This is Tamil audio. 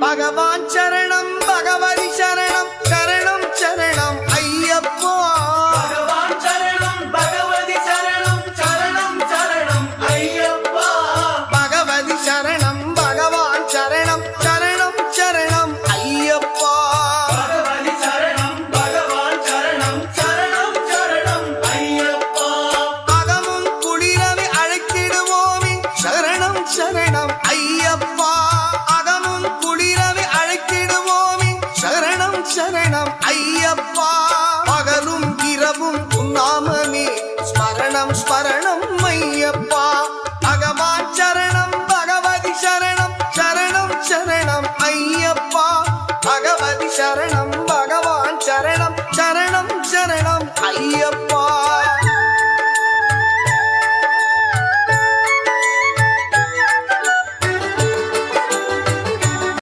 பகவான் சரணம் பகவதி சரணம் சரணம் சரணம் ஐயப்பா பகவான் சரணம் பகவதி சரணம் சரணம் சரணம் ஐயப்பா பகவதி சரணம் பகவான் சரணம் சரணம் சரணம் ஐயப்பா பகவதி சரணம் பகவான் சரணம் சரணம் சரணம் ஐயப்பா அகமும் குளிரவை அழைத்திடுவோமே சரணம் சரணம் ஐயப்பா அகமும் குளிரவை அழைத்திடுவோமே சரணம் சரணம் ஐயப்பா பகலும் இரவும் உன்னாமமே ஸ்மரணம் ஸ்மரணம் ஐயப்பா பகவான் சரணம் பகவதி சரணம் சரணம் சரணம் ஐயப்பா பகவதி சரணம் பகவான் சரணம் சரணம் சரணம் ஐயப்பா